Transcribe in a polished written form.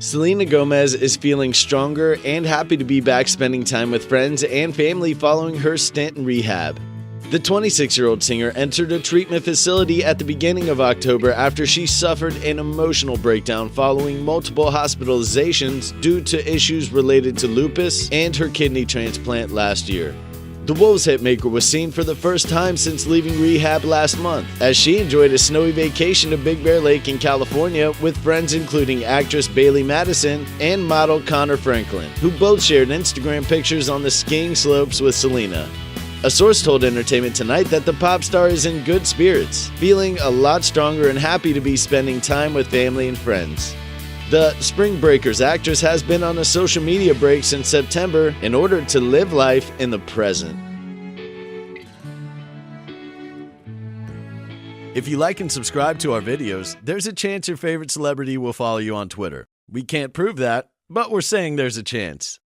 Selena Gomez is feeling stronger and happy to be back spending time with friends and family following her stint in rehab. The 26-year-old singer entered a treatment facility at the beginning of October after she suffered an emotional breakdown following multiple hospitalizations due to issues related to lupus and her kidney transplant last year. The Wolves hitmaker was seen for the first time since leaving rehab last month, as she enjoyed a snowy vacation to Big Bear Lake in California with friends including actress Bailey Madison and model Connor Franklin, who both shared Instagram pictures on the skiing slopes with Selena. A source told Entertainment Tonight that the pop star is in good spirits, feeling a lot stronger and happy to be spending time with family and friends. The Spring Breakers actress has been on a social media break since September in order to live life in the present. If you like and subscribe to our videos, there's a chance your favorite celebrity will follow you on Twitter. We can't prove that, but we're saying there's a chance.